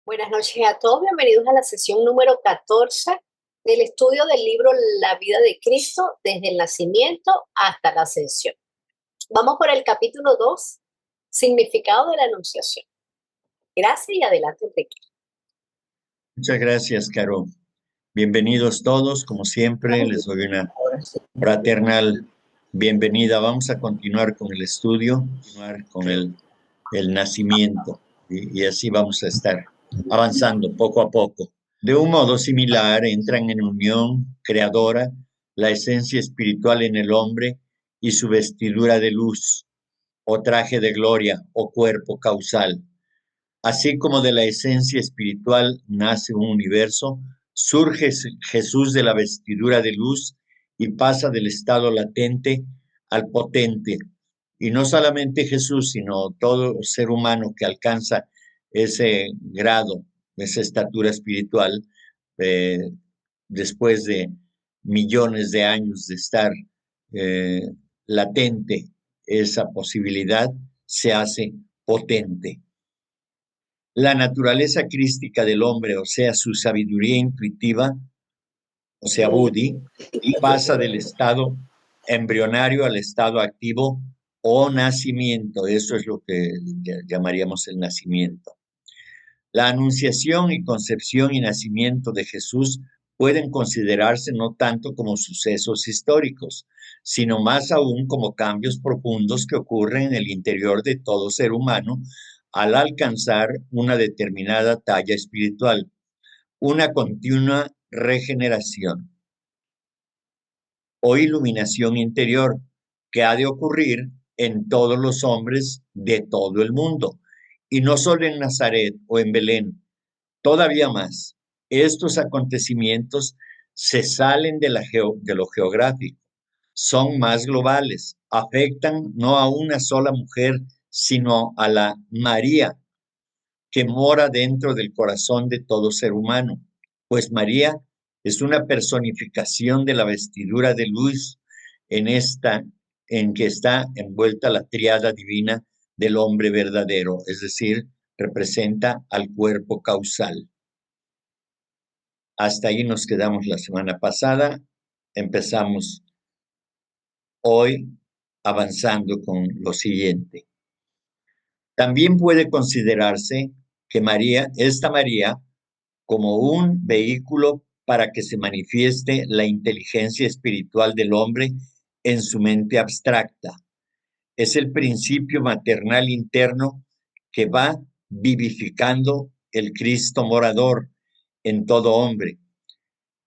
Buenas noches a todos, bienvenidos a la sesión número 14 del estudio del libro La vida de Cristo desde el nacimiento hasta la ascensión. Vamos por el capítulo 2, significado de la anunciación. Gracias y adelante, Enrique. Muchas gracias, Caro. Bienvenidos todos, como siempre, les doy una fraternal bienvenida. Vamos a continuar con el estudio, con el nacimiento, y así vamos a estar avanzando poco a poco. De un modo similar, entran en unión creadora la esencia espiritual en el hombre y su vestidura de luz, o traje de gloria, o cuerpo causal. Así como de la esencia espiritual nace un universo, surge Jesús de la vestidura de luz y pasa del estado latente al potente. Y no solamente Jesús, sino todo ser humano que alcanza ese grado, esa estatura espiritual, eh, después de millones de años de estar eh, latente esa posibilidad, se hace potente. La naturaleza crística del hombre, o sea, su sabiduría intuitiva, o sea, Buddhi, pasa del estado embrionario al estado activo o nacimiento. Eso es lo que llamaríamos el nacimiento. La anunciación y concepción y nacimiento de Jesús pueden considerarse no tanto como sucesos históricos, sino más aún como cambios profundos que ocurren en el interior de todo ser humano al alcanzar una determinada talla espiritual, una continua regeneración o iluminación interior que ha de ocurrir en todos los hombres de todo el mundo, y no solo en Nazaret o en Belén. Todavía más, estos acontecimientos se salen de lo geográfico, son más globales, afectan no a una sola mujer, sino a la María que mora dentro del corazón de todo ser humano, pues María es una personificación de la vestidura de luz en que está envuelta la triada divina del hombre verdadero, es decir, representa al cuerpo causal. Hasta ahí nos quedamos la semana pasada. Empezamos hoy avanzando con lo siguiente. También puede considerarse que esta María, como un vehículo para que se manifieste la inteligencia espiritual del hombre en su mente abstracta. Es el principio maternal interno que va vivificando el Cristo morador en todo hombre.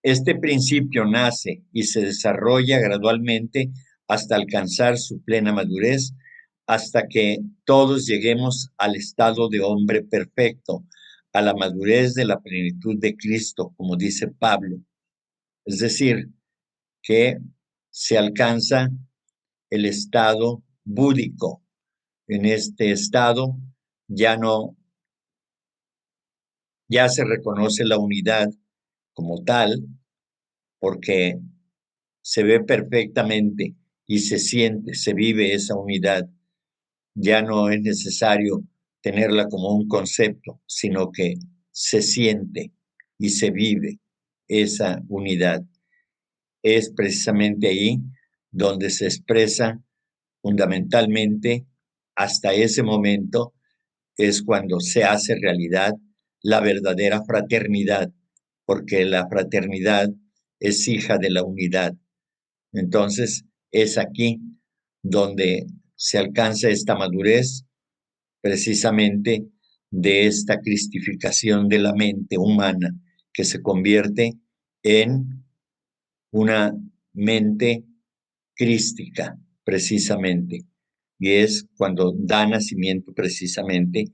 Este principio nace y se desarrolla gradualmente hasta alcanzar su plena madurez, hasta que todos lleguemos al estado de hombre perfecto, a la madurez de la plenitud de Cristo, como dice Pablo. Es decir, que se alcanza el estado búdico. En este estado ya se reconoce la unidad como tal, porque se ve perfectamente y se siente, se vive esa unidad. Ya no es necesario tenerla como un concepto, sino que se siente y se vive esa unidad. Es precisamente ahí donde se expresa fundamentalmente, hasta ese momento, es cuando se hace realidad la verdadera fraternidad, porque la fraternidad es hija de la unidad. Entonces, es aquí donde se alcanza esta madurez, precisamente de esta cristificación de la mente humana, que se convierte en una mente crística, precisamente. Y es cuando da nacimiento precisamente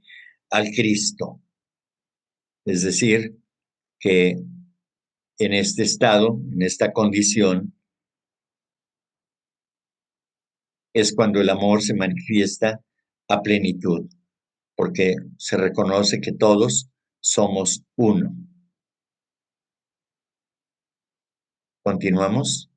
al Cristo. Es decir, que en este estado, en esta condición, es cuando el amor se manifiesta a plenitud, porque se reconoce que todos somos uno. Continuamos.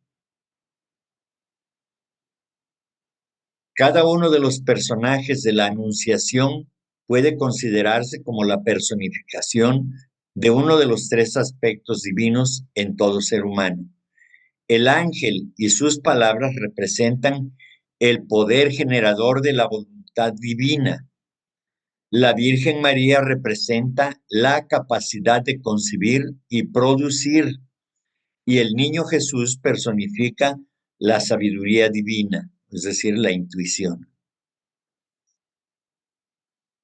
Cada uno de los personajes de la Anunciación puede considerarse como la personificación de uno de los tres aspectos divinos en todo ser humano. El ángel y sus palabras representan el poder generador de la voluntad divina. La Virgen María representa la capacidad de concebir y producir, y el niño Jesús personifica la sabiduría divina, es decir, la intuición.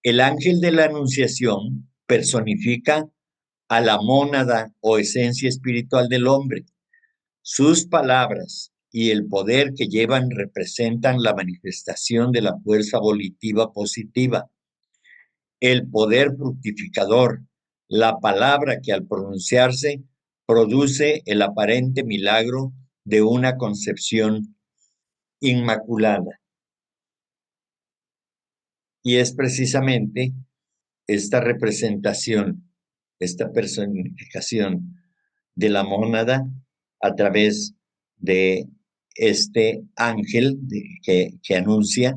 El ángel de la Anunciación personifica a la mónada o esencia espiritual del hombre. Sus palabras y el poder que llevan representan la manifestación de la fuerza volitiva positiva, el poder fructificador, la palabra que al pronunciarse produce el aparente milagro de una concepción inmaculada. Y es precisamente esta representación, esta personificación de la mónada a través de este ángel que anuncia,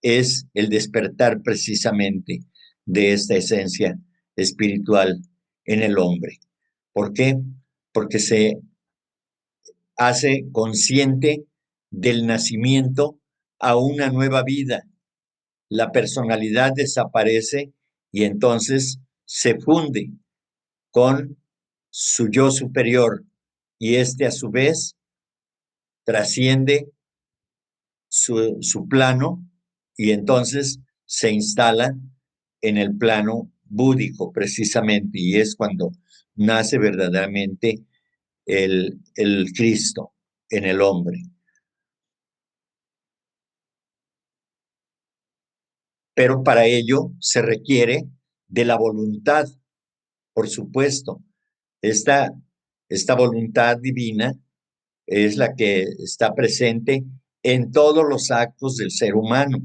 es el despertar precisamente de esta esencia espiritual en el hombre. ¿Por qué? Porque se hace consciente del nacimiento a una nueva vida. La personalidad desaparece y entonces se funde con su yo superior, y este a su vez trasciende su plano y entonces se instala en el plano búdico precisamente, y es cuando nace verdaderamente el Cristo en el hombre. Pero para ello se requiere de la voluntad, por supuesto. Esta voluntad divina es la que está presente en todos los actos del ser humano.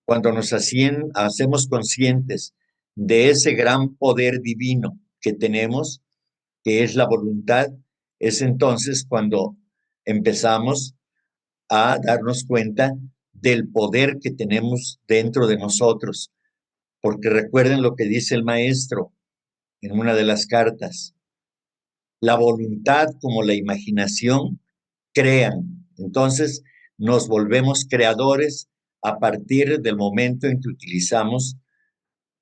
Cuando nos hacemos conscientes de ese gran poder divino que tenemos, que es la voluntad, es entonces cuando empezamos a darnos cuenta del poder que tenemos dentro de nosotros. Porque recuerden lo que dice el maestro en una de las cartas: la voluntad como la imaginación crean. Entonces nos volvemos creadores a partir del momento en que utilizamos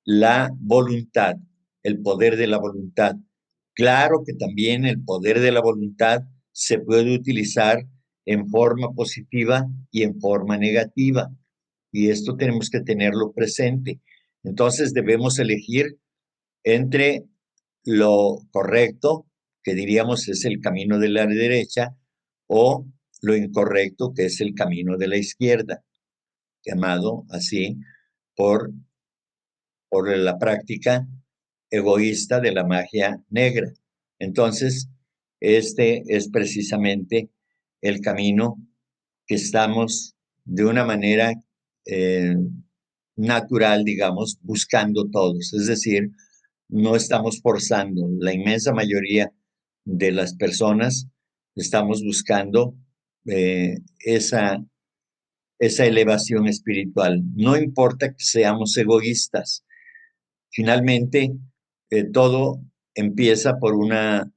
la voluntad, el poder de la voluntad. Claro que también el poder de la voluntad se puede utilizar en forma positiva y en forma negativa, y esto tenemos que tenerlo presente. Entonces debemos elegir entre lo correcto, que diríamos es el camino de la derecha, o lo incorrecto, que es el camino de la izquierda, llamado así por la práctica egoísta de la magia negra. Entonces, este es precisamente el camino que estamos de una manera natural, digamos, buscando todos. Es decir, no estamos forzando. La inmensa mayoría de las personas estamos buscando esa elevación espiritual. No importa que seamos egoístas. Finalmente, todo empieza por una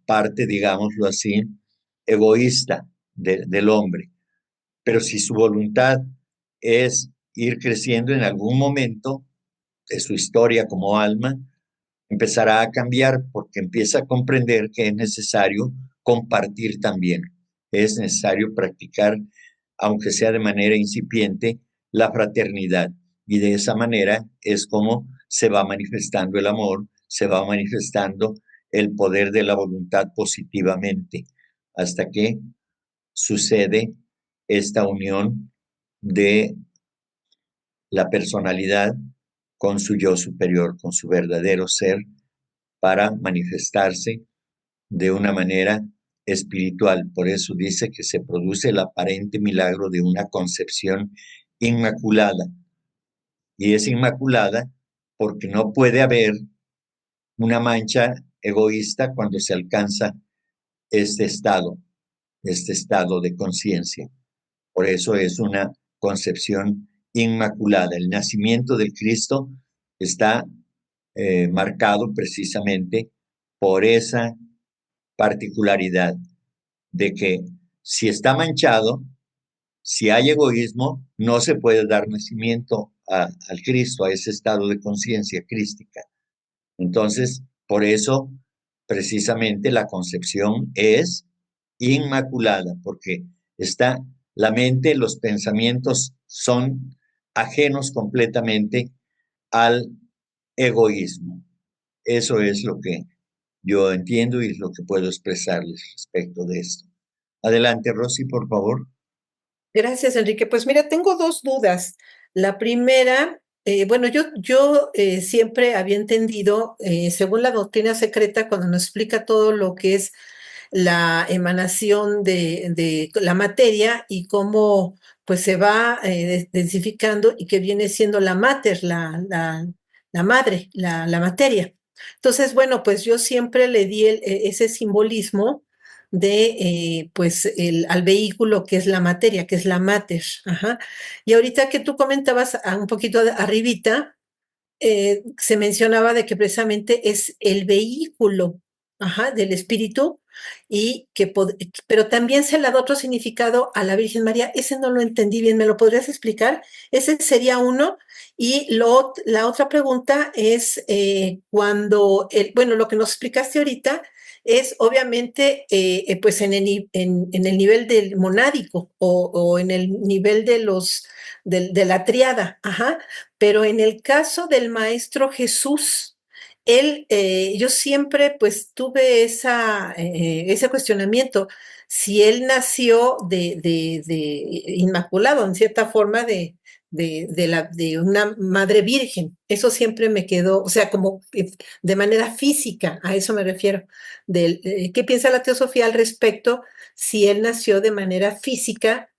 parte, digámoslo así, egoísta del hombre. Pero si su voluntad es ir creciendo, en algún momento de su historia como alma, empezará a cambiar, porque empieza a comprender que es necesario compartir también. Es necesario practicar, aunque sea de manera incipiente, la fraternidad. Y de esa manera es como se va manifestando el amor, se va manifestando el poder de la voluntad positivamente, hasta que sucede esta unión de la personalidad con su yo superior, con su verdadero ser, para manifestarse de una manera espiritual. Por eso dice que se produce el aparente milagro de una concepción inmaculada. Y es inmaculada porque no puede haber una mancha egoísta cuando se alcanza este estado de conciencia. Por eso es una concepción inmaculada. El nacimiento del Cristo está marcado precisamente por esa particularidad de que si está manchado, si hay egoísmo, no se puede dar nacimiento al Cristo, a ese estado de conciencia crística. Entonces, por eso, precisamente la concepción es inmaculada, porque está la mente, los pensamientos son ajenos completamente al egoísmo. Eso es lo que yo entiendo y lo que puedo expresarles respecto de esto. Adelante, Rosy, por favor. Gracias, Enrique. Pues mira, tengo dos dudas. La primera, bueno, yo siempre había entendido, según la doctrina secreta, cuando nos explica todo lo que es la emanación de la materia y cómo pues se va densificando y que viene siendo la mater, la madre, la materia. Entonces, bueno, pues yo siempre le di ese simbolismo de pues al vehículo que es la materia, que es la mater. Ajá. Y ahorita que tú comentabas un poquito arribita, se mencionaba de que precisamente es el vehículo, ajá, del espíritu y pero también se le da otro significado a la Virgen María. Ese no lo entendí bien, ¿me lo podrías explicar? Ese sería uno. Y la otra pregunta es cuando, bueno, lo que nos explicaste ahorita es obviamente pues en el nivel del monádico o en el nivel de la triada, ajá. Pero en el caso del Maestro Jesús, yo siempre pues tuve ese cuestionamiento, si él nació de inmaculado, en cierta forma, de una madre virgen. Eso siempre me quedó, o sea, como de manera física, a eso me refiero. ¿Qué piensa la teosofía al respecto? Si él nació de manera física,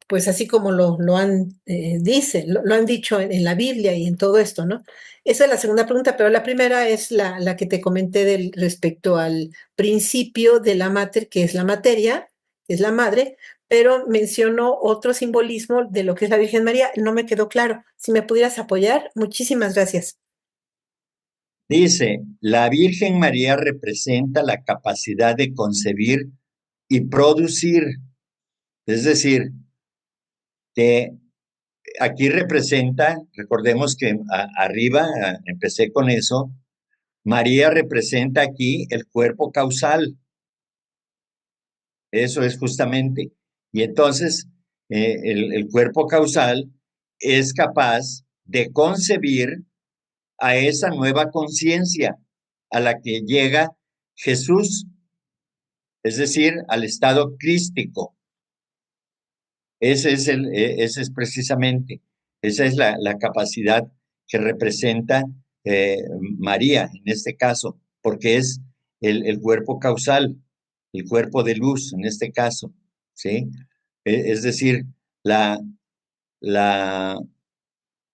pues así como lo han dicho en la Biblia y en todo esto, ¿no? Esa es la segunda pregunta, pero la primera es la que te comenté respecto al principio de la mater, que es la materia, que es la madre, pero mencionó otro simbolismo de lo que es la Virgen María, no me quedó claro. Si me pudieras apoyar, muchísimas gracias. Dice, la Virgen María representa la capacidad de concebir y producir. Es decir, que aquí representa, recordemos que arriba, empecé con eso, María representa aquí el cuerpo causal. Eso es justamente. Y entonces, el cuerpo causal es capaz de concebir a esa nueva conciencia a la que llega Jesús, es decir, al estado crístico. Ese es precisamente, esa es la capacidad que representa María en este caso, porque es el cuerpo causal, el cuerpo de luz en este caso, ¿sí? Es decir, la, la,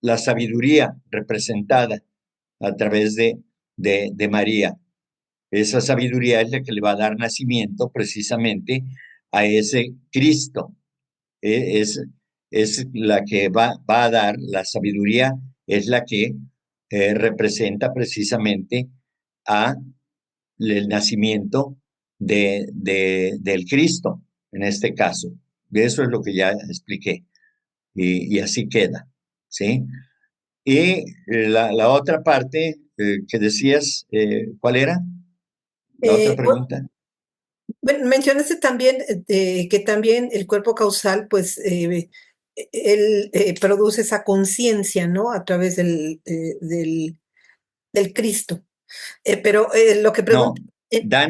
la sabiduría representada a través de María. Esa sabiduría es la que le va a dar nacimiento precisamente a ese Cristo. Es, es la que va a dar la sabiduría, es la que representa precisamente a el nacimiento del Cristo, en este caso. De eso es lo que ya expliqué. Y así queda, ¿sí? Y la otra parte que decías, ¿cuál era? La otra pregunta. Bueno, mencionaste también que también el cuerpo causal, pues, él produce esa conciencia, ¿no? A través del Cristo. Pero lo que pregunto, No, da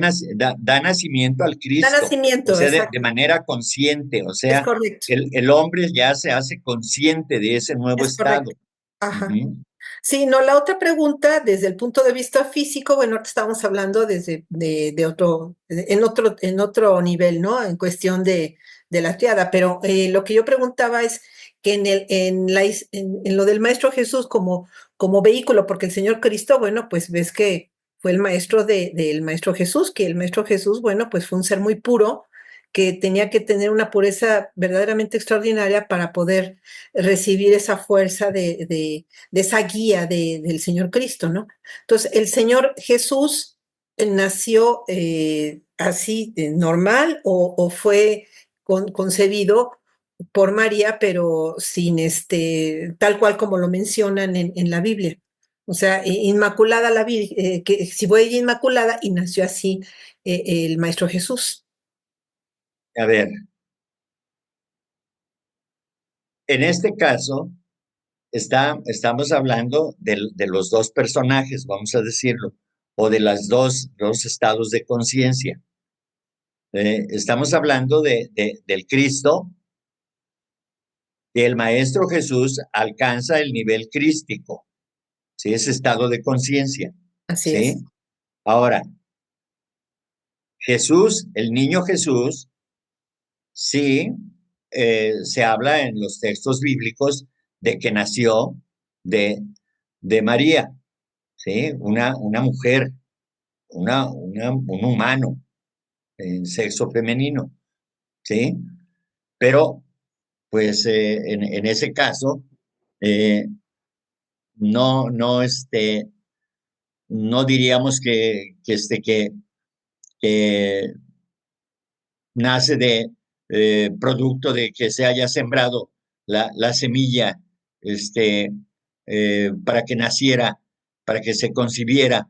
nacimiento al da Cristo, o nacimiento, sea, de exacto, manera consciente, o es sea, correcto, el hombre ya se hace consciente de ese nuevo es correcto. estado. Ajá. Ujú. Sí, no, la otra pregunta, desde el punto de vista físico, bueno, ahorita estamos hablando en otro nivel, ¿no? En cuestión de la triada, pero lo que yo preguntaba es que en lo del Maestro Jesús como vehículo, porque el Señor Cristo, bueno, pues ves que fue el maestro del Maestro Jesús, que el Maestro Jesús, bueno, pues fue un ser muy puro, que tenía que tener una pureza verdaderamente extraordinaria para poder recibir esa fuerza de esa guía del Señor Cristo, ¿no? Entonces, el Señor Jesús nació así, normal, o fue concebido por María, pero sin tal cual como lo mencionan en la Biblia. O sea, inmaculada la Virgen, que si fue ella inmaculada y nació así el Maestro Jesús. A ver, en este caso, estamos hablando de los dos personajes, vamos a decirlo, o de las dos estados de conciencia. Estamos hablando del Cristo, y el Maestro Jesús alcanza el nivel crístico, ¿sí? Ese estado de conciencia, Así ¿sí? es. Ahora, Jesús, el niño Jesús, sí, se habla en los textos bíblicos de que nació de María, ¿sí? Una mujer, un humano en sexo femenino, ¿sí? Pero, pues, en ese caso, eh, no, no diríamos que nace de producto de que se haya sembrado la semilla, este, para que naciera, para que se concibiera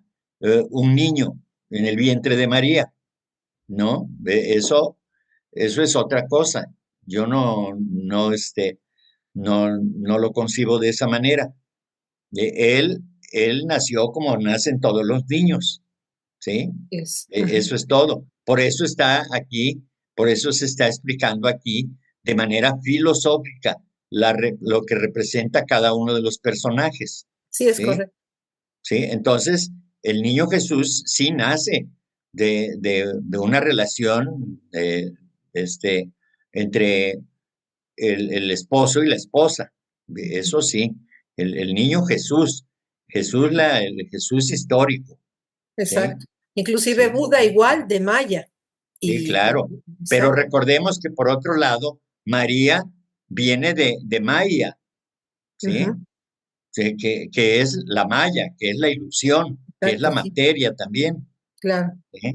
un niño en el vientre de María, ¿no? Eso es otra cosa. Yo no lo concibo de esa manera. Él nació como nacen todos los niños, ¿sí? Eso es todo. Por eso está aquí, por eso se está explicando aquí de manera filosófica lo que representa cada uno de los personajes, Sí, es ¿sí? correcto. ¿Sí? Entonces, el niño Jesús sí nace de una relación este, entre el esposo y la esposa. Eso sí, el niño Jesús, el Jesús histórico, ¿sí? Exacto. Inclusive Sí, Buda igual de Maya. sí, Y, claro. Pero exacto. recordemos que por otro lado, María viene de Maya, ¿sí? Ujú, Sí, que es la Maya, que es la ilusión, que es la exacto, sí, materia también, claro. ¿sí?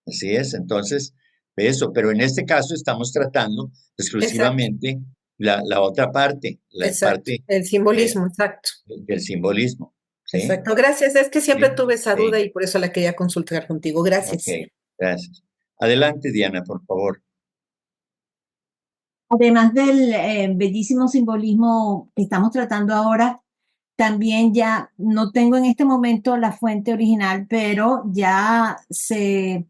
Así es, entonces, eso, pero en este caso estamos tratando Exacto, exclusivamente la otra parte, la exacto. parte El de- simbolismo, exacto. del simbolismo, ¿sí? Exacto. Gracias. Es que siempre Sí, tuve esa duda sí, y por eso la quería consultar contigo. ok, Gracias. gracias. Adelante, Diana, por favor. Además del bellísimo simbolismo que estamos tratando ahora, también ya no tengo en este momento la fuente original, pero ya se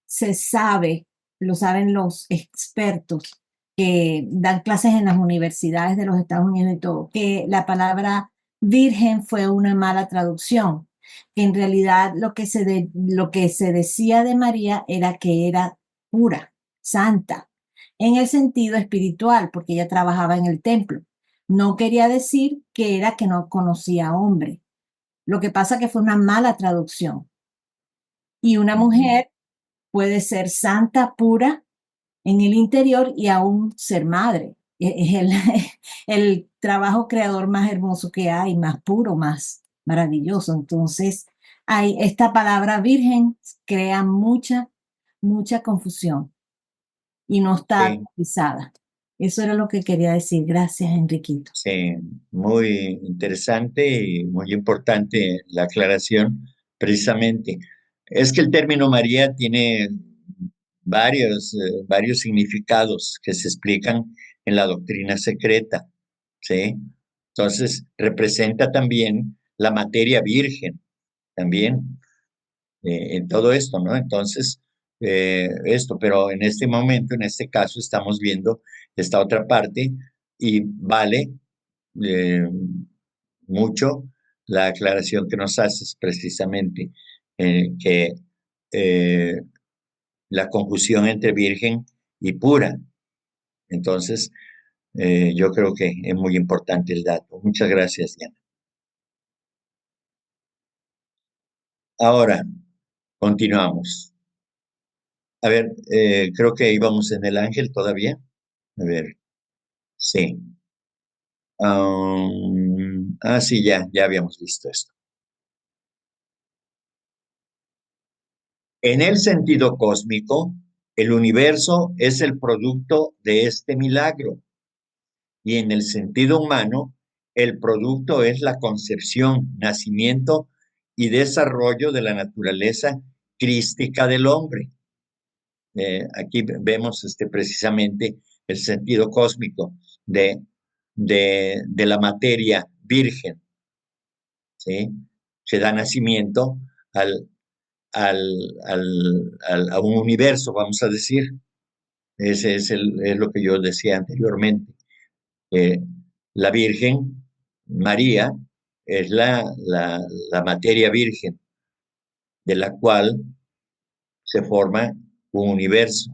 sabe, lo saben los expertos que dan clases en las universidades de los Estados Unidos y todo, que la palabra virgen fue una mala traducción, que en realidad lo que se decía de María era que era pura, santa, en el sentido espiritual, porque ella trabajaba en el templo. No quería decir que era que no conocía hombre. Lo que pasa que fue una mala traducción. Y una Ujú. mujer puede ser santa, pura en el interior y aún ser madre. Es el trabajo creador más hermoso que hay, más puro, más maravilloso. Entonces, hay, esta palabra virgen crea mucha confusión y no está Sí, actualizada. Eso era lo que quería decir. Gracias, Enriquito. sí, muy interesante y muy importante la aclaración, precisamente. Es que el término María tiene varios significados que se explican en la doctrina secreta, ¿sí? Entonces, representa también la materia virgen, también, en todo esto, ¿no? Entonces, pero en este momento, en este caso, estamos viendo esta otra parte y vale eh, mucho la aclaración que nos haces precisamente, que eh, la confusión entre virgen y pura. Entonces, yo creo que es muy importante el dato. Muchas gracias, Diana. Ahora, continuamos. A ver, creo que íbamos en el ángel todavía. A ver, sí. Sí, ya habíamos visto esto. En el sentido cósmico, el universo es el producto de este milagro, y en el sentido humano, el producto es la concepción, nacimiento y desarrollo de la naturaleza crística del hombre. Aquí vemos precisamente el sentido cósmico de la materia virgen, ¿sí? Se da nacimiento al, a un universo, vamos a decir. Ese es lo que yo decía anteriormente. La Virgen María es la materia virgen de la cual se forma un universo.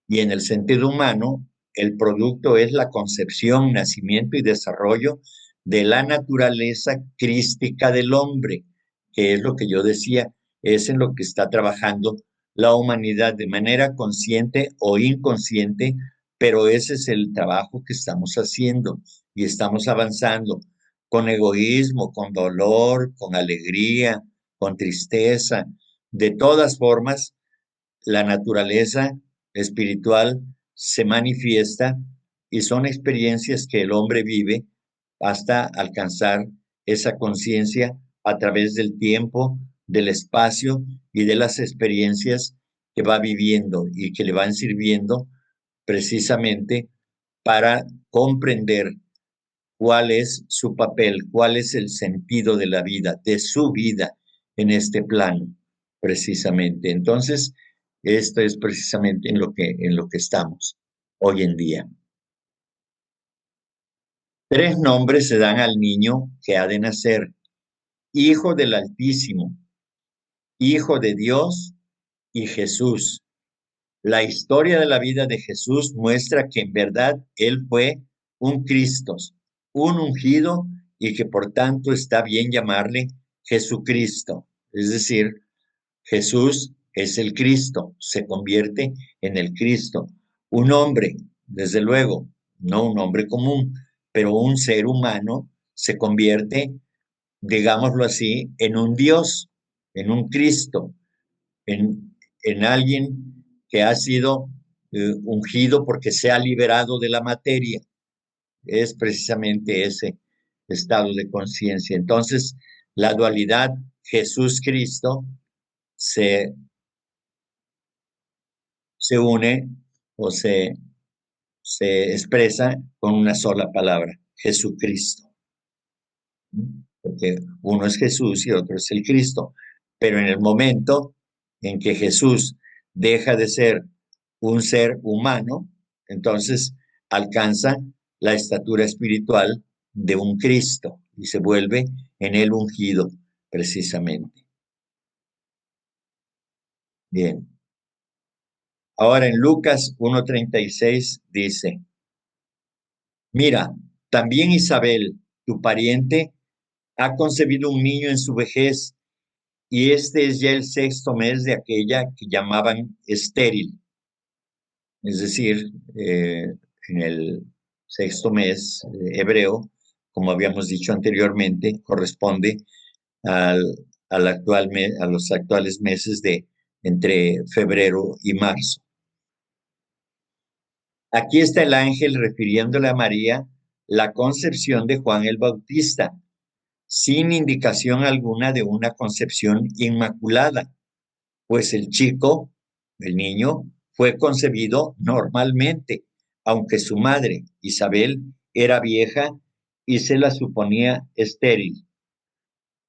Y en el sentido humano, el producto es la concepción, nacimiento y desarrollo de la naturaleza crística del hombre, que es lo que yo decía, es en lo que está trabajando la humanidad de manera consciente o inconsciente, pero ese es el trabajo que estamos haciendo y estamos avanzando con egoísmo, con dolor, con alegría, con tristeza. De todas formas, la naturaleza espiritual se manifiesta y son experiencias que el hombre vive hasta alcanzar esa conciencia a través del tiempo, del espacio y de las experiencias que va viviendo y que le van sirviendo precisamente para comprender cuál es su papel, cuál es el sentido de la vida, de su vida en este plano, precisamente. Entonces, esto es precisamente en lo que estamos hoy en día. 3 nombres se dan al niño que ha de nacer: Hijo del Altísimo, Hijo de Dios y Jesús. La historia de la vida de Jesús muestra que en verdad Él fue un Cristo, un ungido, y que por tanto está bien llamarle Jesucristo. Es decir, Jesús es el Cristo, se convierte en el Cristo. Un hombre, desde luego, no un hombre común, pero un ser humano se convierte, digámoslo así, en un Dios, en un Cristo, en alguien que ha sido ungido porque se ha liberado de la materia. Es precisamente ese estado de conciencia. Entonces, la dualidad Jesús-Cristo se une o se expresa con una sola palabra: Jesucristo. Porque uno es Jesús y otro es el Cristo. Pero en el momento en que Jesús deja de ser un ser humano, entonces alcanza la estatura espiritual de un Cristo y se vuelve en el ungido, precisamente. Bien. Ahora en Lucas 1:36 dice: Mira, también Isabel, tu pariente, ha concebido un niño en su vejez, y este es ya el 6º mes de aquella que llamaban estéril. Es decir, en el 6º mes hebreo, como habíamos dicho anteriormente, corresponde a los actuales meses de entre febrero y marzo. Aquí está el ángel refiriéndole a María la concepción de Juan el Bautista, sin indicación alguna de una concepción inmaculada, pues el chico, el niño, fue concebido normalmente, aunque su madre, Isabel, era vieja y se la suponía estéril.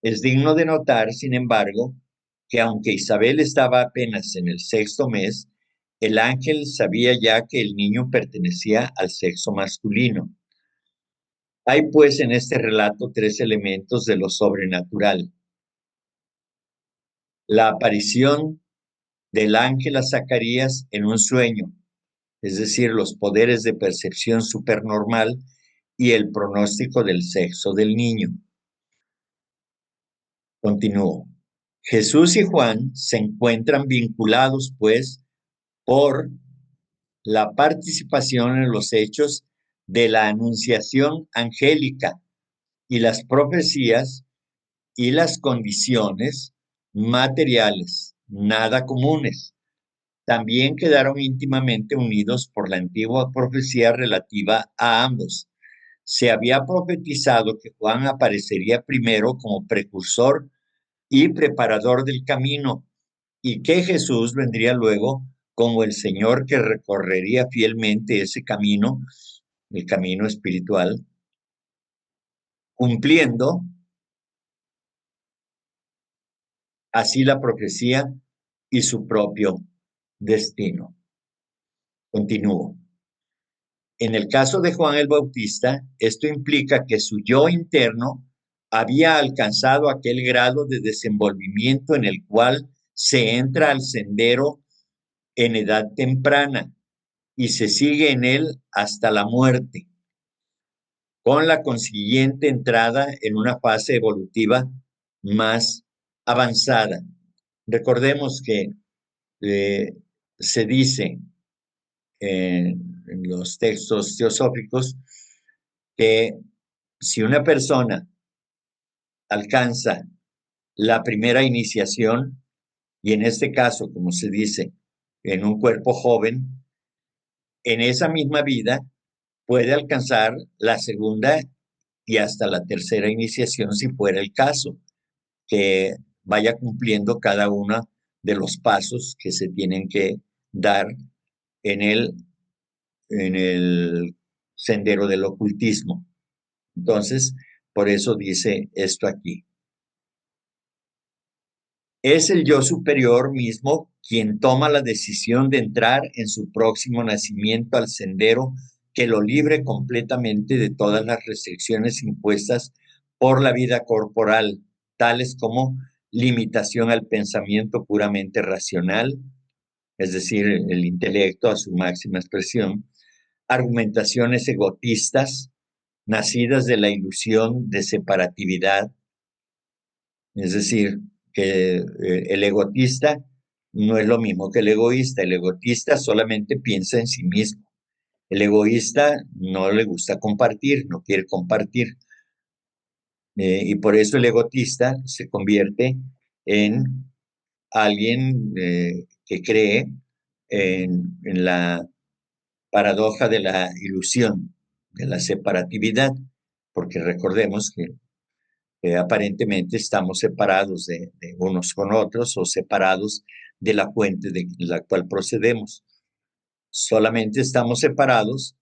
Es digno de notar, sin embargo, que aunque Isabel estaba apenas en el 6º mes, el ángel sabía ya que el niño pertenecía al sexo masculino. Hay pues en este relato 3 elementos de lo sobrenatural: la aparición del ángel a Zacarías en un sueño, es decir, los poderes de percepción supernormal, y el pronóstico del sexo del niño. Continúo. Jesús y Juan se encuentran vinculados, pues, por la participación en los hechos de la anunciación angélica y las profecías y las condiciones materiales, nada comunes. También quedaron íntimamente unidos por la antigua profecía relativa a ambos. Se había profetizado que Juan aparecería primero como precursor y preparador del camino, y que Jesús vendría luego como el Señor que recorrería fielmente ese camino, el camino espiritual, cumpliendo así la profecía y su propio destino. Continúo. En el caso de Juan el Bautista, esto implica que su yo interno había alcanzado aquel grado de desenvolvimiento en el cual se entra al sendero en edad temprana y se sigue en él hasta la muerte, con la consiguiente entrada en una fase evolutiva más avanzada. Recordemos que se dice en los textos teosóficos que si una persona alcanza la primera iniciación, y en este caso, como se dice, en un cuerpo joven, en esa misma vida puede alcanzar la segunda y hasta la tercera iniciación si fuera el caso, que vaya cumpliendo cada uno de los pasos que se tienen que dar en el sendero del ocultismo. Entonces, por eso dice esto aquí. Es el yo superior mismo quien toma la decisión de entrar en su próximo nacimiento al sendero que lo libre completamente de todas las restricciones impuestas por la vida corporal, tales como limitación al pensamiento puramente racional, es decir, el intelecto a su máxima expresión, argumentaciones egotistas, nacidas de la ilusión de separatividad, es decir, que el egotista no es lo mismo que el egoísta. El egotista solamente piensa en sí mismo. El egoísta no le gusta compartir, no quiere compartir. Y por eso el egotista se convierte en alguien que cree en la paradoja de la ilusión, de la separatividad, porque recordemos que aparentemente estamos separados de unos con otros o separados de la fuente de la cual procedemos. Solamente estamos separados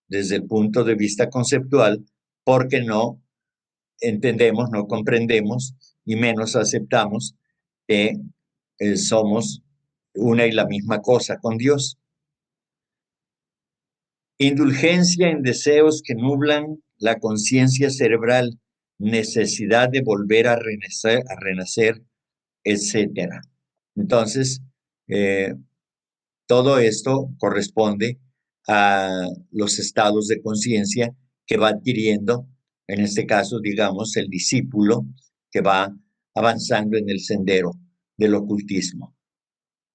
desde el punto de vista conceptual porque no entendemos, no comprendemos y menos aceptamos que somos una y la misma cosa con Dios. Indulgencia en deseos que nublan la conciencia cerebral, necesidad de volver a renacer, etcétera. Entonces, todo esto corresponde a los estados de conciencia que va adquiriendo, en este caso, digamos, el discípulo que va avanzando en el sendero del ocultismo.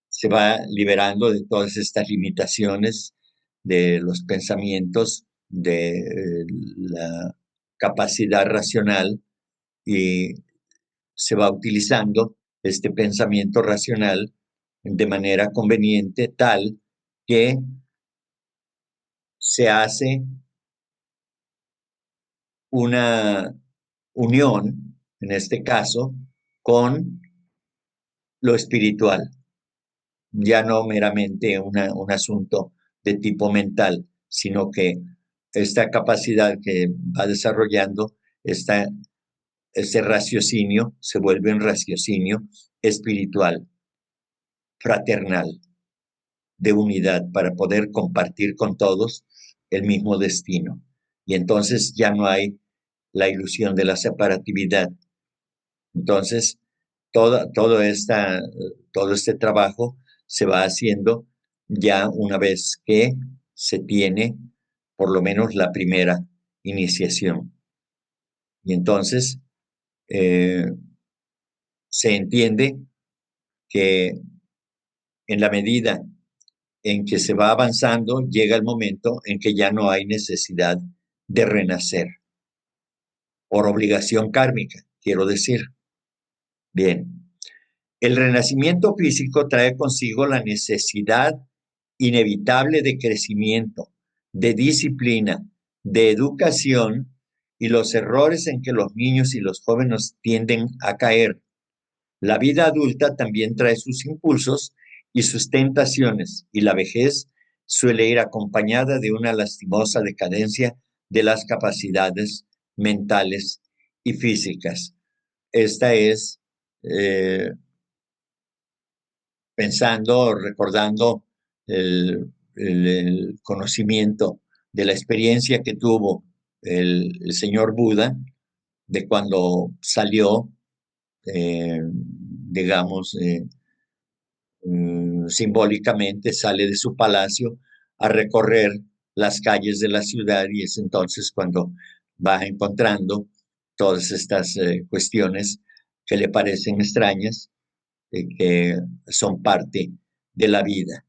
Se va liberando de todas estas limitaciones de los pensamientos, de la capacidad racional, y se va utilizando este pensamiento racional de manera conveniente, tal que se hace una unión, en este caso, con lo espiritual, ya no meramente un asunto de tipo mental, sino que esta capacidad que va desarrollando, ese raciocinio, se vuelve un raciocinio espiritual, fraternal, de unidad, para poder compartir con todos el mismo destino. Y entonces ya no hay la ilusión de la separatividad. Entonces, todo este trabajo se va haciendo ya una vez que se tiene por lo menos la primera iniciación. Y entonces se entiende que en la medida en que se va avanzando, llega el momento en que ya no hay necesidad de renacer, por obligación kármica, quiero decir. Bien, el renacimiento físico trae consigo la necesidad inevitable de crecimiento, de disciplina, de educación y los errores en que los niños y los jóvenes tienden a caer. La vida adulta también trae sus impulsos y sus tentaciones, y la vejez suele ir acompañada de una lastimosa decadencia de las capacidades mentales y físicas. Esta es pensando, recordando el conocimiento de la experiencia que tuvo el señor Buda de cuando salió, digamos, simbólicamente sale de su palacio a recorrer las calles de la ciudad, y es entonces cuando va encontrando todas estas cuestiones que le parecen extrañas, que son parte de la vida.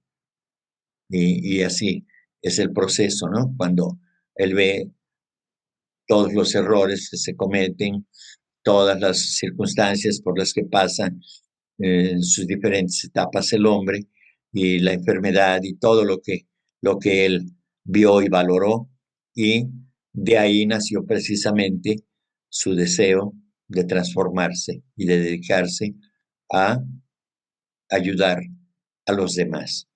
Y así es el proceso, ¿no? Cuando él ve todos los errores que se cometen, todas las circunstancias por las que pasan en sus diferentes etapas el hombre, y la enfermedad y todo lo que él vio y valoró, y de ahí nació precisamente su deseo de transformarse y de dedicarse a ayudar a los demás.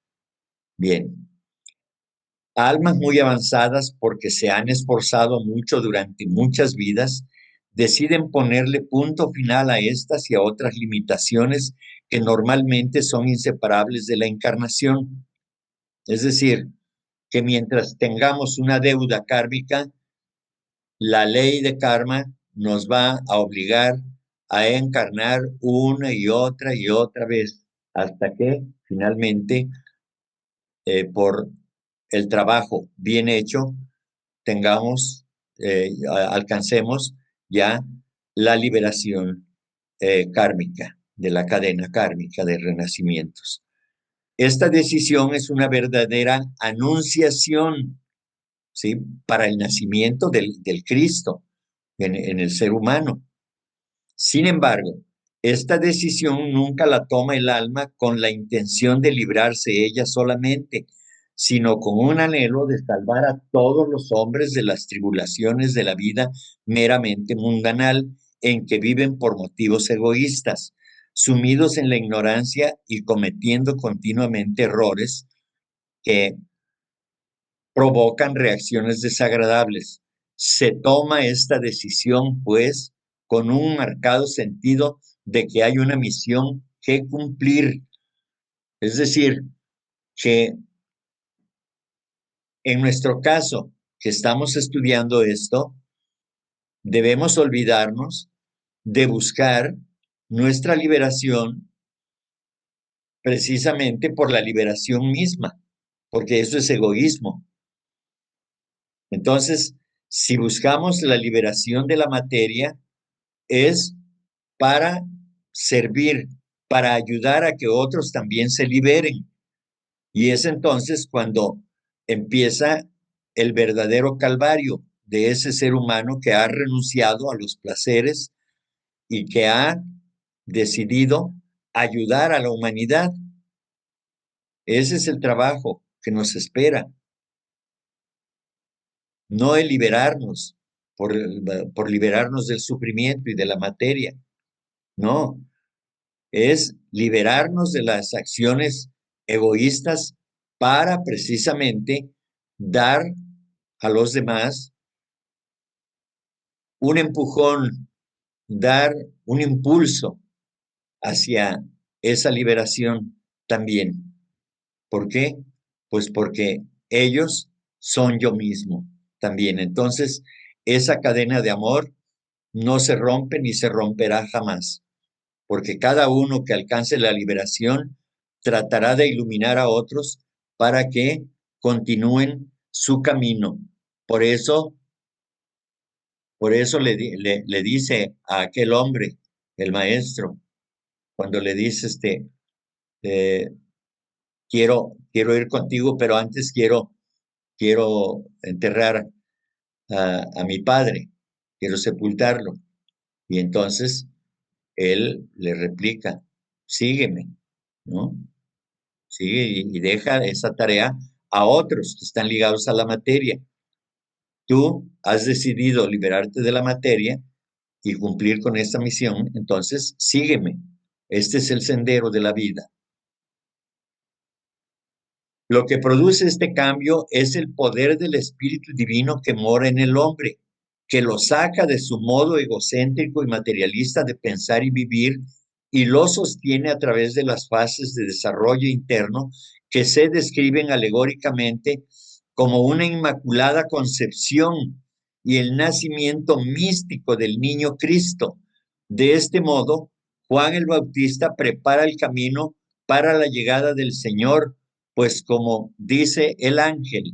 Bien, almas muy avanzadas, porque se han esforzado mucho durante muchas vidas, deciden ponerle punto final a estas y a otras limitaciones que normalmente son inseparables de la encarnación. Es decir, que mientras tengamos una deuda kármica, la ley de karma nos va a obligar a encarnar una y otra vez, hasta que finalmente, por el trabajo bien hecho, alcancemos ya la liberación kármica, de la cadena kármica de renacimientos. Esta decisión es una verdadera anunciación, ¿sí?, para el nacimiento del Cristo en el ser humano. Sin embargo, esta decisión nunca la toma el alma con la intención de librarse ella solamente, sino con un anhelo de salvar a todos los hombres de las tribulaciones de la vida meramente mundanal, en que viven por motivos egoístas, sumidos en la ignorancia y cometiendo continuamente errores que provocan reacciones desagradables. Se toma esta decisión, pues, con un marcado sentido de que hay una misión que cumplir. Es decir, que en nuestro caso, que estamos estudiando esto, debemos olvidarnos de buscar nuestra liberación precisamente por la liberación misma, porque eso es egoísmo. Entonces, si buscamos la liberación de la materia, es para servir, para ayudar a que otros también se liberen. Y es entonces cuando empieza el verdadero calvario de ese ser humano que ha renunciado a los placeres y que ha decidido ayudar a la humanidad. Ese es el trabajo que nos espera. No el liberarnos por liberarnos del sufrimiento y de la materia. No, es liberarnos de las acciones egoístas para precisamente dar a los demás un empujón, dar un impulso hacia esa liberación también. ¿Por qué? Pues porque ellos son yo mismo también. Entonces, esa cadena de amor no se rompe ni se romperá jamás, porque cada uno que alcance la liberación tratará de iluminar a otros para que continúen su camino. Por eso le dice a aquel hombre, el maestro, cuando le dice, quiero ir contigo, pero antes quiero enterrar a mi padre, quiero sepultarlo. Y entonces él le replica, sígueme, ¿no? Sigue y deja esa tarea a otros que están ligados a la materia. Tú has decidido liberarte de la materia y cumplir con esta misión, entonces sígueme. Este es el sendero de la vida. Lo que produce este cambio es el poder del Espíritu Divino que mora en el hombre, que lo saca de su modo egocéntrico y materialista de pensar y vivir y lo sostiene a través de las fases de desarrollo interno que se describen alegóricamente como una inmaculada concepción y el nacimiento místico del niño Cristo. De este modo, Juan el Bautista prepara el camino para la llegada del Señor, pues como dice el ángel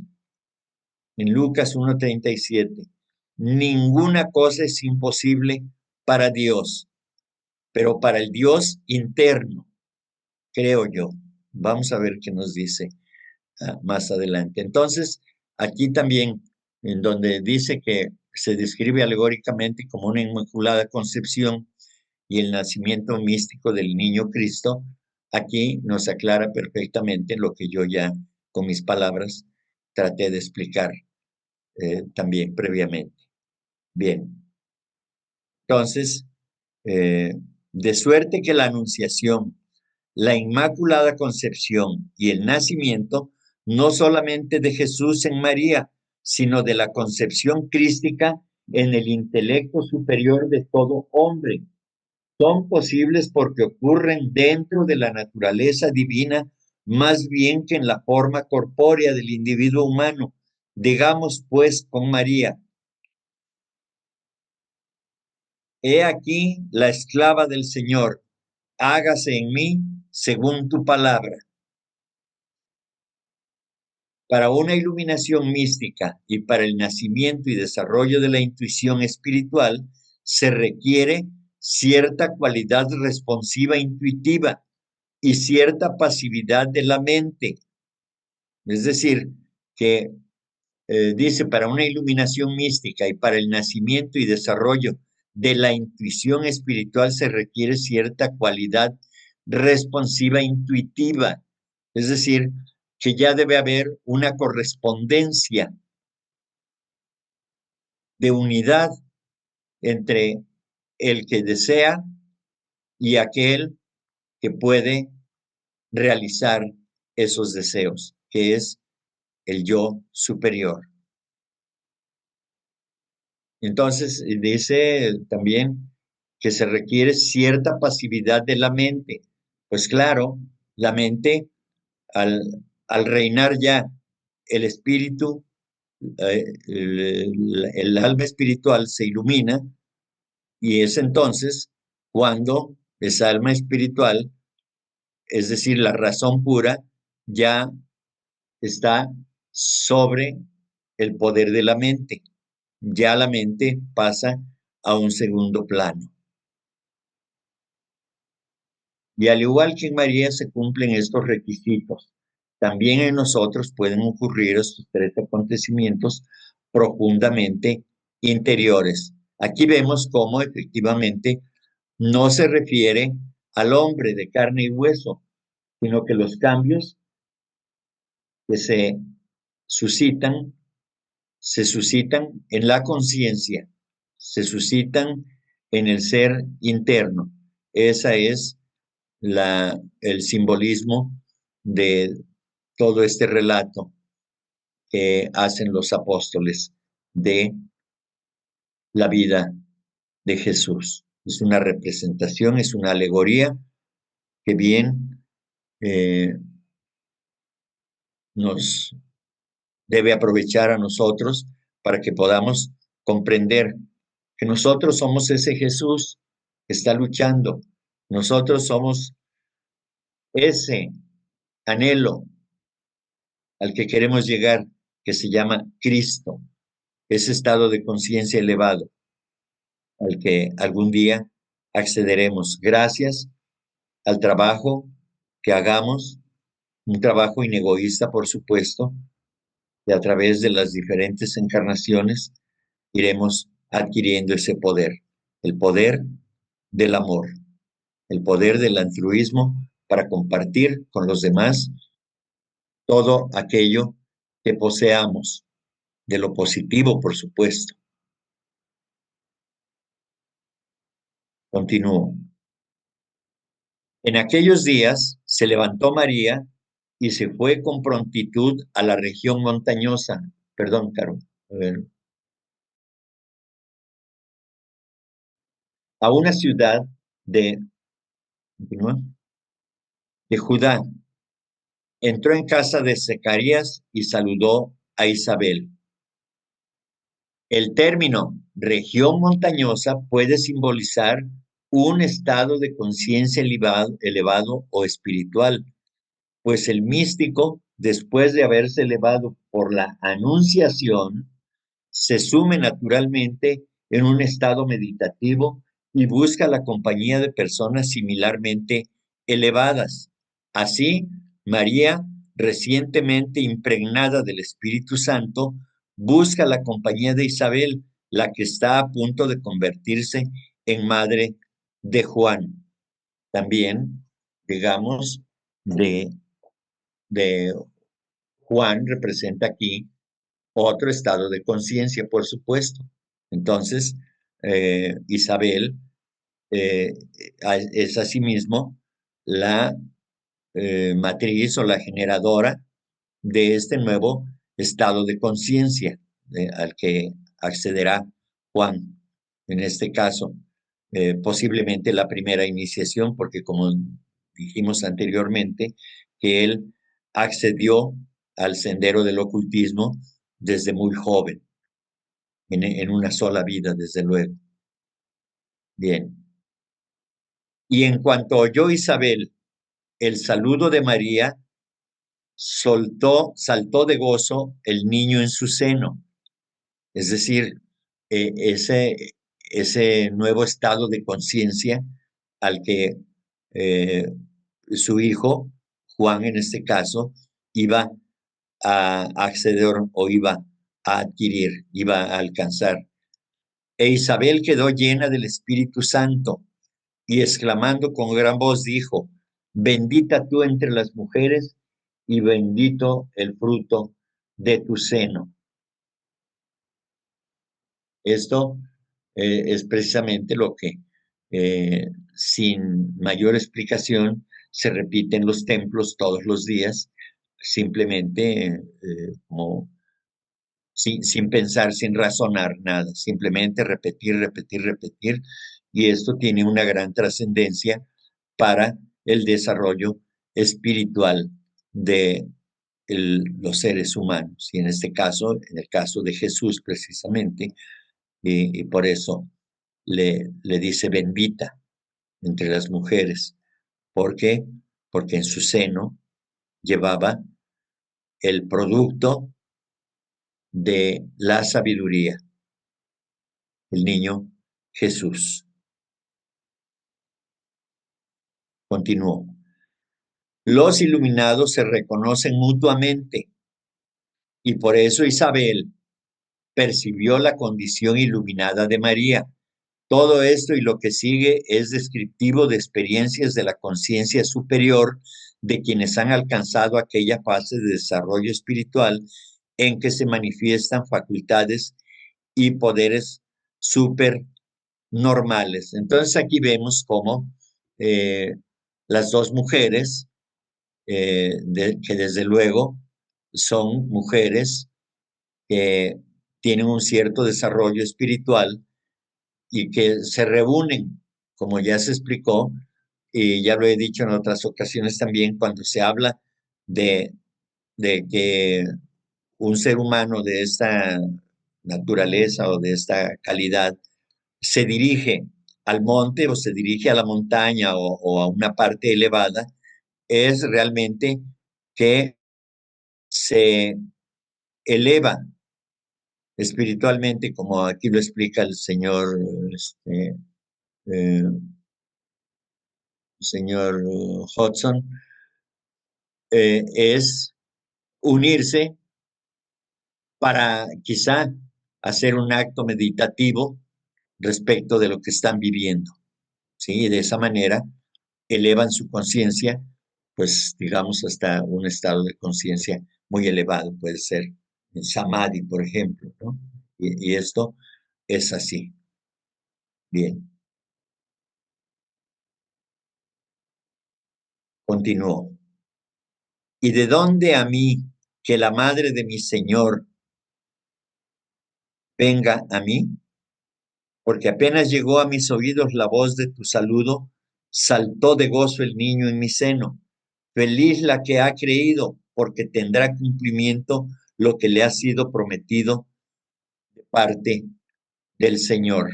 en Lucas 1:37, ninguna cosa es imposible para Dios, pero para el Dios interno, creo yo. Vamos a ver qué nos dice más adelante. Entonces, aquí también, en donde dice que se describe alegóricamente como una inmaculada concepción y el nacimiento místico del niño Cristo, aquí nos aclara perfectamente lo que yo ya con mis palabras traté de explicar también previamente. Bien, entonces, de suerte que la anunciación, la inmaculada concepción y el nacimiento, no solamente de Jesús en María, sino de la concepción crística en el intelecto superior de todo hombre, son posibles porque ocurren dentro de la naturaleza divina más bien que en la forma corpórea del individuo humano. Digamos pues con María, he aquí la esclava del Señor, hágase en mí según tu palabra. Para una iluminación mística y para el nacimiento y desarrollo de la intuición espiritual se requiere cierta cualidad responsiva intuitiva y cierta pasividad de la mente. Es decir, que dice, para una iluminación mística y para el nacimiento y desarrollo de la intuición espiritual se requiere cierta cualidad responsiva intuitiva. Es decir, que ya debe haber una correspondencia de unidad entre el que desea y aquel que puede realizar esos deseos, que es el yo superior. Entonces, dice también que se requiere cierta pasividad de la mente. Pues claro, la mente, al reinar ya el espíritu, el alma espiritual se ilumina y es entonces cuando esa alma espiritual, es decir, la razón pura, ya está sobre el poder de la mente. Ya la mente pasa a un segundo plano. Y al igual que en María se cumplen estos requisitos, también en nosotros pueden ocurrir estos tres acontecimientos profundamente interiores. Aquí vemos cómo efectivamente no se refiere al hombre de carne y hueso, sino que los cambios que se suscitan en la conciencia, se suscitan en el ser interno. Esa es el simbolismo de todo este relato que hacen los apóstoles de la vida de Jesús. Es una representación, es una alegoría que bien nos debe aprovechar a nosotros para que podamos comprender que nosotros somos ese Jesús que está luchando. Nosotros somos ese anhelo al que queremos llegar, que se llama Cristo, ese estado de conciencia elevado al que algún día accederemos gracias al trabajo que hagamos un trabajo inegoísta, por supuesto, y a través de las diferentes encarnaciones iremos adquiriendo ese poder, el poder del amor, el poder del altruismo para compartir con los demás todo aquello que poseamos, de lo positivo, por supuesto. Continúo. En aquellos días se levantó María y se fue con prontitud a la región montañosa. Perdón, Caro. A una ciudad de, continúa, de Judá. Entró en casa de Zacarías y saludó a Isabel. El término región montañosa puede simbolizar un estado de conciencia elevado o espiritual, pues el místico, después de haberse elevado por la anunciación, se sume naturalmente en un estado meditativo y busca la compañía de personas similarmente elevadas. Así, María, recientemente impregnada del Espíritu Santo, busca la compañía de Isabel, la que está a punto de convertirse en madre de Juan. También, digamos, de Juan representa aquí otro estado de conciencia, por supuesto. Entonces, Isabel es asimismo la matriz o la generadora de este nuevo estado de conciencia al que accederá Juan. En este caso, posiblemente la primera iniciación, porque como dijimos anteriormente, que él accedió al sendero del ocultismo desde muy joven, en una sola vida, desde luego. Bien. Y en cuanto oyó Isabel el saludo de María, saltó de gozo el niño en su seno. Es decir, ese nuevo estado de conciencia al que su hijo, Juan en este caso, iba a acceder o iba a adquirir, iba a alcanzar. E Isabel quedó llena del Espíritu Santo y exclamando con gran voz dijo, bendita tú entre las mujeres y bendito el fruto de tu seno. Esto es precisamente lo que, sin mayor explicación, se repite en los templos todos los días, simplemente como sin pensar, sin razonar nada, simplemente repetir, repetir, repetir, y esto tiene una gran trascendencia para el desarrollo espiritual de los seres humanos, y en este caso, en el caso de Jesús precisamente, y por eso le dice bendita entre las mujeres. ¿Por qué? Porque en su seno llevaba el producto de la sabiduría, el niño Jesús. Continuó. Los iluminados se reconocen mutuamente y por eso Isabel percibió la condición iluminada de María. Todo esto y lo que sigue es descriptivo de experiencias de la conciencia superior de quienes han alcanzado aquella fase de desarrollo espiritual en que se manifiestan facultades y poderes supernormales. Entonces aquí vemos cómo las dos mujeres, que desde luego son mujeres que tienen un cierto desarrollo espiritual y que se reúnen, como ya se explicó, y ya lo he dicho en otras ocasiones también, cuando se habla de que un ser humano de esta naturaleza o de esta calidad se dirige al monte o se dirige a la montaña o a una parte elevada, es realmente que se eleva espiritualmente, como aquí lo explica el señor señor Hodgson, es unirse para quizá hacer un acto meditativo respecto de lo que están viviendo, ¿sí? Y de esa manera elevan su conciencia, pues digamos hasta un estado de conciencia muy elevado, puede ser el samadhi, por ejemplo, ¿no? Y esto es así. Bien. Continuó. ¿Y de dónde a mí que la madre de mi Señor venga a mí? Porque apenas llegó a mis oídos la voz de tu saludo, saltó de gozo el niño en mi seno. Feliz la que ha creído, porque tendrá cumplimiento lo que le ha sido prometido de parte del Señor.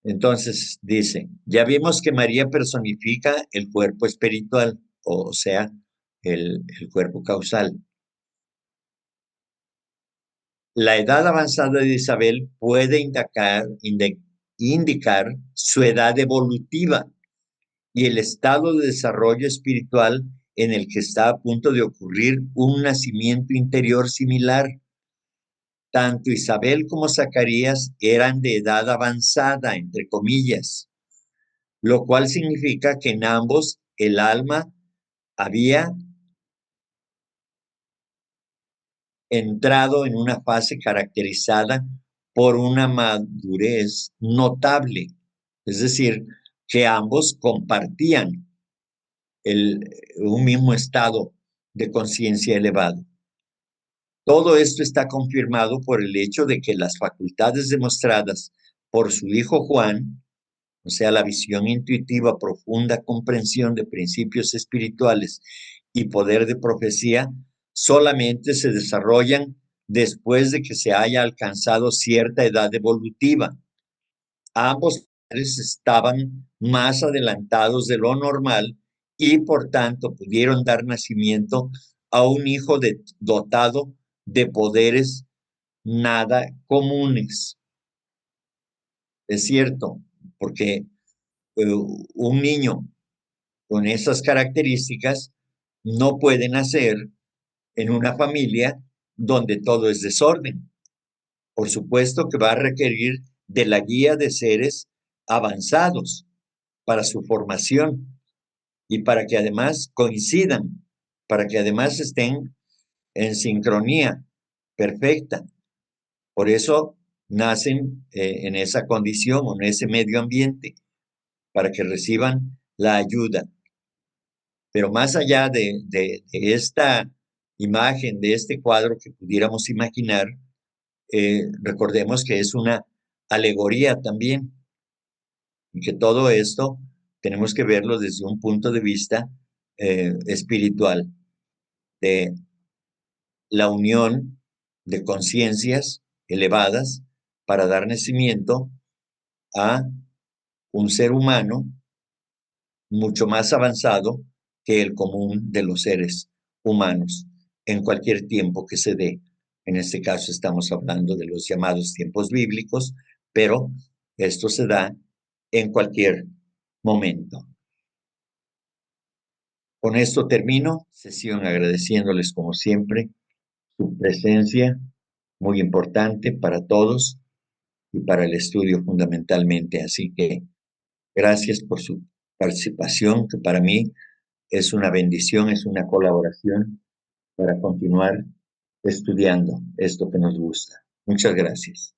Entonces dice, ya vimos que María personifica el cuerpo espiritual, o sea, el cuerpo causal. La edad avanzada de Isabel puede indicar su edad evolutiva y el estado de desarrollo espiritual en el que está a punto de ocurrir un nacimiento interior similar. Tanto Isabel como Zacarías eran de edad avanzada, entre comillas, lo cual significa que en ambos el alma había entrado en una fase caracterizada por una madurez notable, es decir, que ambos compartían un mismo estado de conciencia elevado. Todo esto está confirmado por el hecho de que las facultades demostradas por su hijo Juan, o sea, la visión intuitiva, profunda comprensión de principios espirituales y poder de profecía, solamente se desarrollan después de que se haya alcanzado cierta edad evolutiva. Ambos padres estaban más adelantados de lo normal y por tanto pudieron dar nacimiento a un hijo dotado de poderes nada comunes. Es cierto, porque un niño con esas características no puede nacer en una familia donde todo es desorden. Por supuesto que va a requerir de la guía de seres avanzados para su formación y para que además coincidan, para que además estén en sincronía perfecta. Por eso nacen en esa condición o en ese medio ambiente, para que reciban la ayuda. Pero más allá de esta imagen, de este cuadro que pudiéramos imaginar, recordemos que es una alegoría también, y que todo esto tenemos que verlo desde un punto de vista espiritual, de la unión de conciencias elevadas para dar nacimiento a un ser humano mucho más avanzado que el común de los seres humanos en cualquier tiempo que se dé. En este caso estamos hablando de los llamados tiempos bíblicos, pero esto se da en cualquier momento. Con esto termino sesión agradeciéndoles como siempre su presencia, muy importante para todos y para el estudio fundamentalmente. Así que gracias por su participación, que para mí es una bendición, es una colaboración para continuar estudiando esto que nos gusta. Muchas gracias.